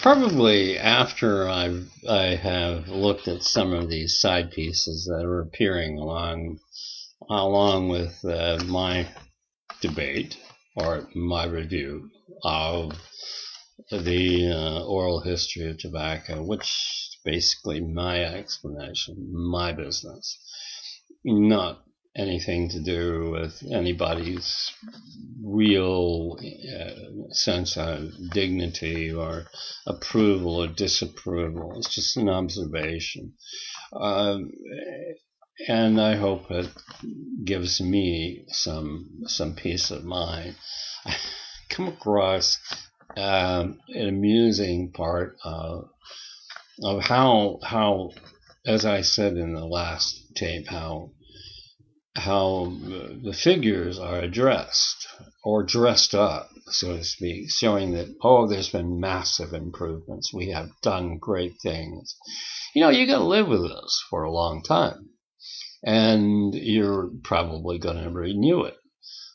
Probably after I have looked at some of these side pieces that are appearing along with my debate or my review of the oral history of tobacco, which is basically my explanation, my business, not anything to do with anybody's real sense of dignity or approval or disapproval. It's just an observation. Uh, and I hope it gives me some peace of mind. I come across an amusing part of how, as I said in the last tape, how the figures are addressed or dressed up, so to speak, showing that, oh, there's been massive improvements. We have done great things. You got to live with this for a long time, and you're probably going to renew it.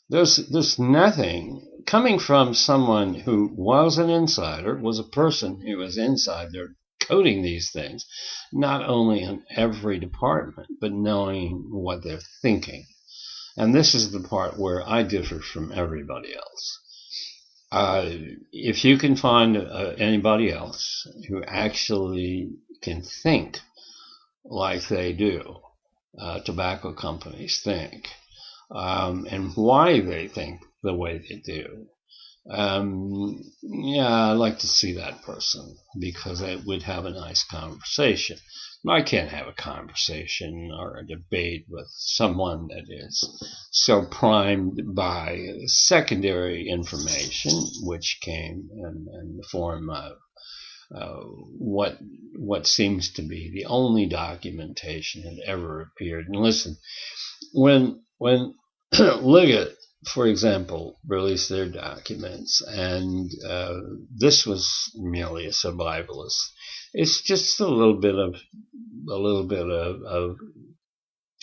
There's nothing coming from someone who was an insider, was a person who was inside there coding these things, not only in every department, but knowing what they're thinking. And this is the part where I differ from everybody else. If you can find anybody else who actually can think like they do, tobacco companies think, and why they think the way they do, yeah, I'd like to see that person because it would have a nice conversation. I can't have a conversation or a debate with someone that is so primed by secondary information, which came in the form of what seems to be the only documentation that ever appeared. And listen, when Liggett, for example, released their documents, and this was merely a survivalist. It's just a little bit of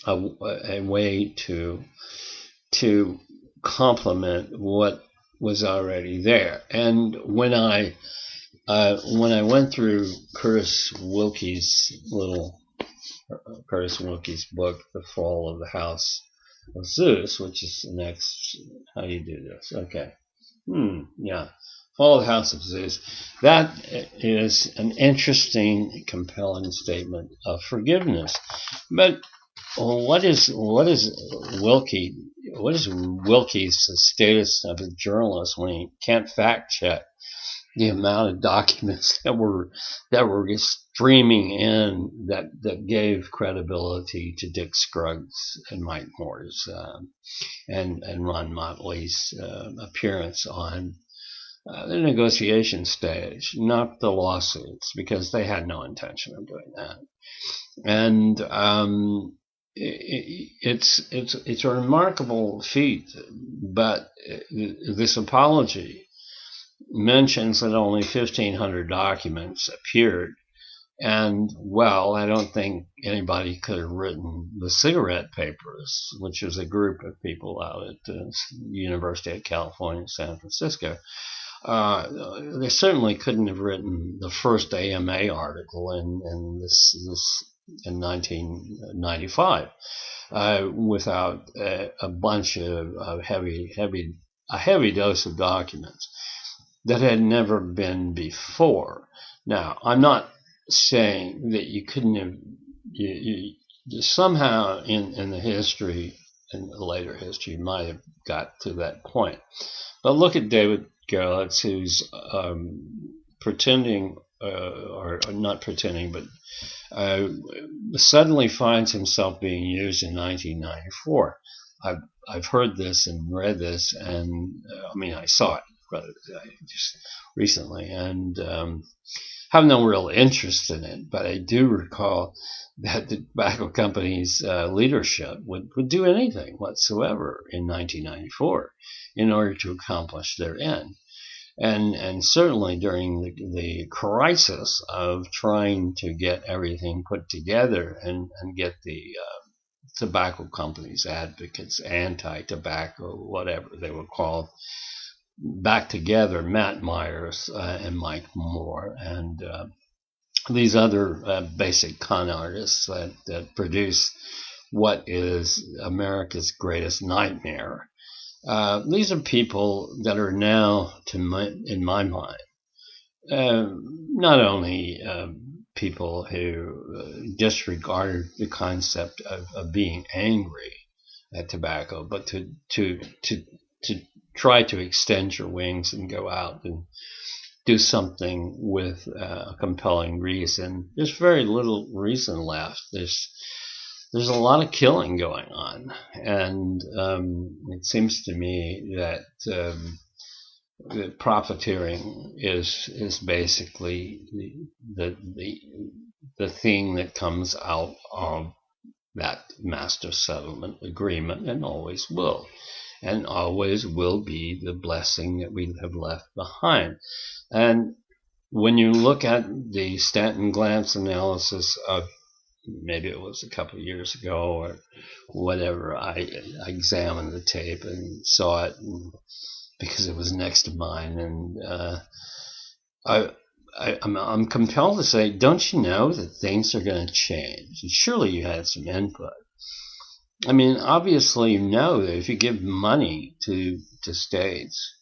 a way to complement what was already there. And when I went through Curtis Wilkie's book, The Fall of the House of Zeus, which is the next. How do you do this? Okay. Yeah. Fall of the House of Zeus. That is an interesting, compelling statement of forgiveness. But what is Wilkie? What is Wilkie's status of a journalist when he can't fact check the amount of documents that were streaming in that gave credibility to Dick Scruggs and Mike Moore's and Ron Motley's appearance on the negotiation stage, not the lawsuits, because they had no intention of doing that. And it's a remarkable feat, but this apology mentions that only 1,500 documents appeared. And, well, I don't think anybody could have written the Cigarette Papers, which is a group of people out at the University of California, San Francisco. They certainly couldn't have written the first AMA article in 1995 without a bunch of heavy dose of documents that had never been before. Now, I'm not saying that you couldn't have, somehow in the history, in the later history, you might have got to that point. But look at David Gerlitz, who's pretending, or not pretending, but suddenly finds himself being used in 1994. I've heard this and read this, and I saw it just recently, and have no real interest in it, but I do recall that the tobacco company's leadership would do anything whatsoever in 1994 in order to accomplish their end. And certainly during the crisis of trying to get everything put together and get the tobacco companies, advocates, anti-tobacco, whatever they were called, back together Matt Myers and Mike Moore and these other basic con artists that produce what is America's greatest nightmare. These are people that are now, in my mind, not only people who disregard the concept of being angry at tobacco, but to try to extend your wings and go out and do something with a compelling reason. There's very little reason left. There's a lot of killing going on, and it seems to me that profiteering is basically the thing that comes out of that master settlement agreement, and always will be the blessing that we have left behind. And when you look at the Stanton Glantz analysis of, maybe it was a couple of years ago or whatever, I examined the tape and saw it because it was next to mine, and I'm compelled to say, don't you know that things are going to change? And surely you had some input. I mean, obviously you know that if you give money to states,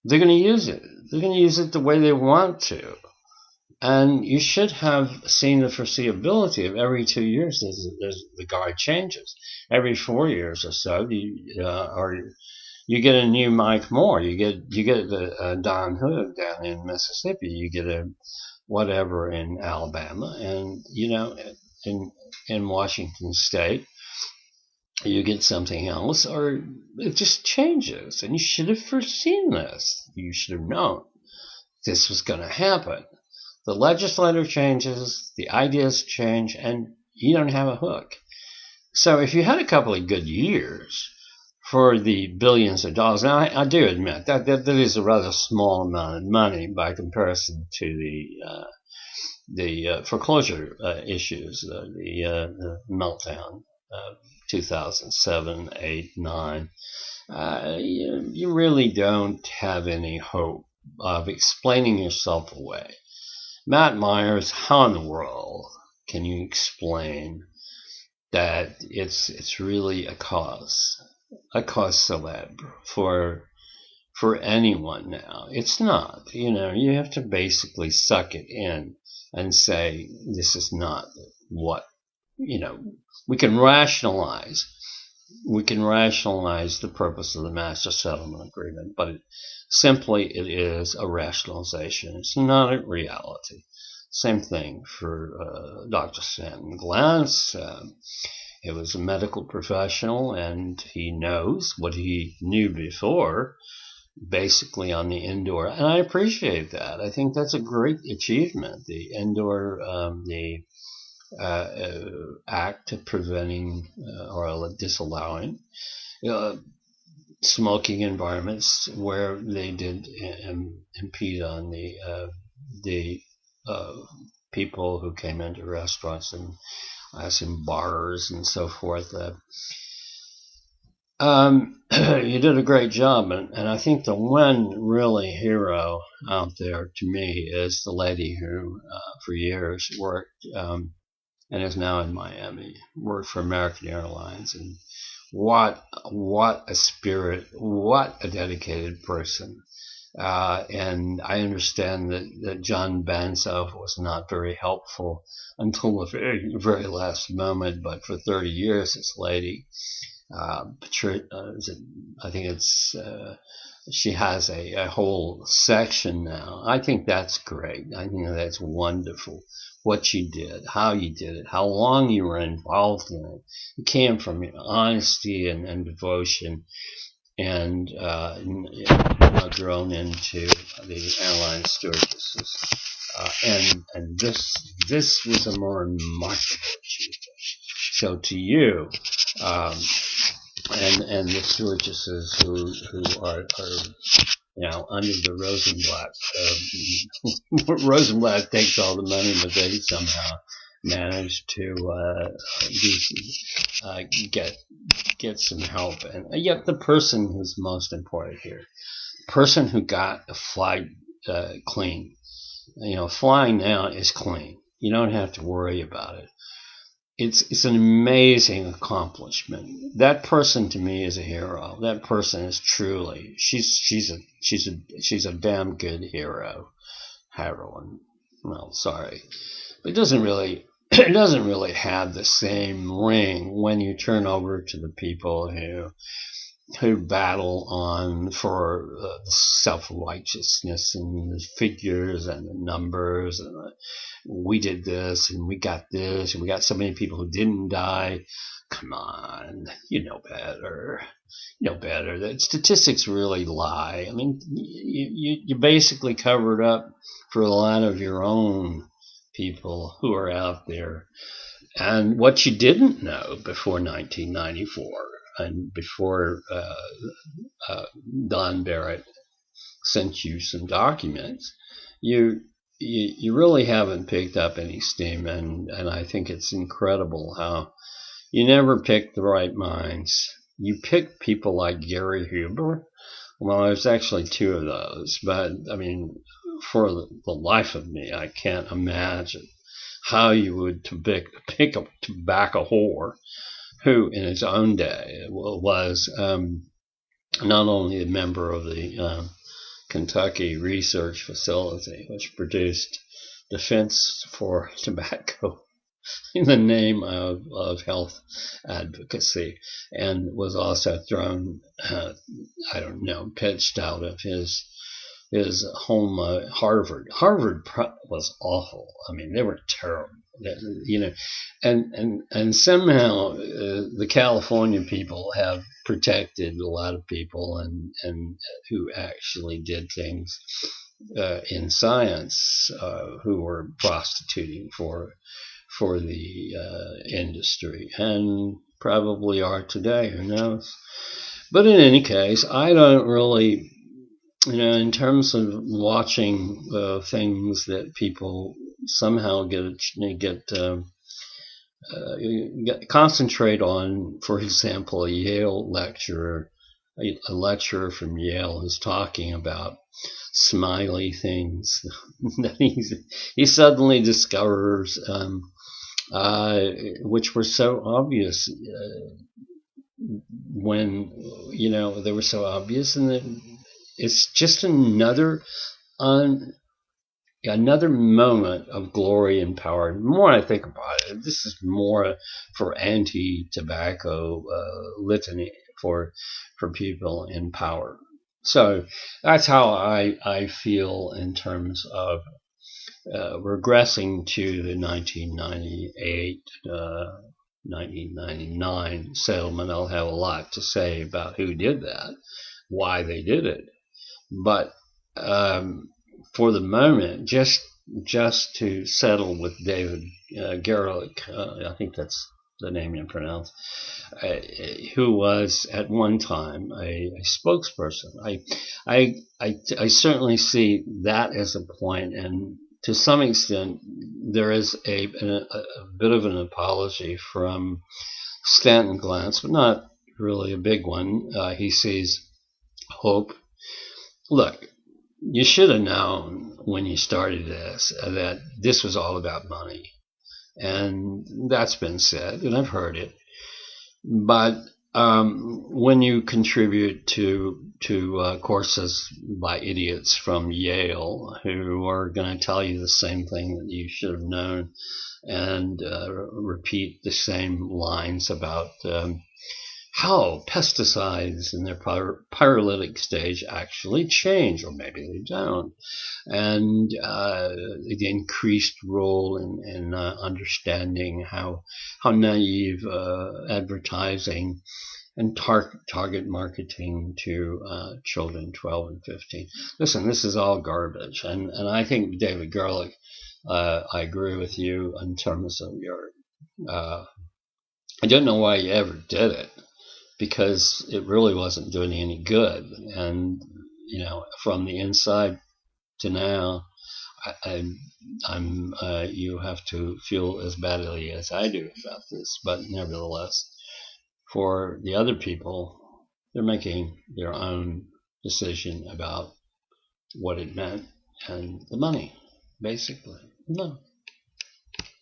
they're going to use it. They're going to use it the way they want to. And you should have seen the foreseeability of every 2 years as the guard changes. Every 4 years or so, you get a new Mike Moore. You get the Don Hood down in Mississippi. You get a whatever in Alabama, and in Washington State, you get something else, or it just changes. And you should have foreseen this. You should have known this was going to happen. The legislature changes, the ideas change, and you don't have a hook. So if you had a couple of good years for the billions of dollars, now I do admit that is a rather small amount of money by comparison to the foreclosure issues, the meltdown, 2007, 8, 9. You really don't have any hope of explaining yourself away. Matt Myers, how in the world can you explain that it's really a cause célèbre for anyone now? It's not. You have to basically suck it in and say, this is not what, we can rationalize the purpose of the Master Settlement Agreement, but it is a rationalization. It's not a reality. Same thing for Dr. Stanton Glantz. He was a medical professional, and he knows what he knew before, basically on the indoor. And I appreciate that. I think that's a great achievement. The indoor, act of preventing or disallowing smoking environments where they did impede on the people who came into restaurants and in bars and so forth. You did a great job, and I think the one really hero out there to me is the lady who for years worked and is now in Miami, worked for American Airlines, and what a spirit, what a dedicated person. And I understand that John Banzoff was not very helpful until the very, very last moment, but for 30 years, this lady, I think it's, she has a whole section now. I think that's great. I think that's wonderful. What you did, how you did it, how long you were involved in it. It came from honesty and devotion, and grown into the airline stewardesses. And this was a more remarkable achievement. So to you, and the stewardesses who are under the Rosenblatt. Rosenblatt takes all the money, but they somehow manage to get some help. And yet the person who's most important here, person who got a flight clean. Flying now is clean. You don't have to worry about it. It's an amazing accomplishment. That person to me is a hero. That person is truly she's a damn good heroine. Well, sorry, but it doesn't really have the same ring when you turn over to the people who battle on for the self-righteousness and the figures and the numbers and we did this and we got this and we got so many people who didn't die. Come on, you know better. The statistics really lie. I mean, you basically covered up for a lot of your own people who are out there. And what you didn't know before 1994 and before Don Barrett sent you some documents, you really haven't picked up any steam, and I think it's incredible how you never pick the right minds. You pick people like Gary Huber. Well, there's actually two of those, but I mean, for the life of me, I can't imagine how you would pick a tobacco whore who, in his own day, was not only a member of the Kentucky Research Facility, which produced defense for tobacco in the name of health advocacy, and was also thrown, pitched out of his home, Harvard. Harvard was awful. I mean, they were terrible. And somehow the California people have protected a lot of people and who actually did things in science, who were prostituting for the industry, and probably are today. Who knows? But in any case, I don't really, in terms of watching things that people somehow concentrate on. For example, a Yale lecturer, a lecturer from Yale, who's talking about smiley things that he suddenly discovers, which were so obvious when they were so obvious, and it's just another moment of glory and power. The more I think about it, this is more for anti-tobacco litany for people in power. So that's how I feel in terms of regressing to the 1998, 1999 settlement. I'll have a lot to say about who did that, why they did it. But for the moment, just to settle with David Gerlich, I think that's the name you pronounce, who was at one time a spokesperson. I certainly see that as a point, and to some extent, there is a bit of an apology from Stanton Glantz, but not really a big one. He sees hope. Look, you should have known when you started this that this was all about money. And that's been said, and I've heard it. But when you contribute to courses by idiots from Yale who are going to tell you the same thing that you should have known and repeat the same lines about how pesticides in their pyrolytic stage actually change, or maybe they don't, and the increased role in understanding how naive advertising and target marketing to children 12 and 15. Listen, this is all garbage, and I think David Gerlich, I agree with you in terms of your. I don't know why you ever did it, because it really wasn't doing any good. And from the inside to now, I'm you have to feel as badly as I do about this. But nevertheless, for the other people, they're making their own decision about what it meant and the money, basically. No.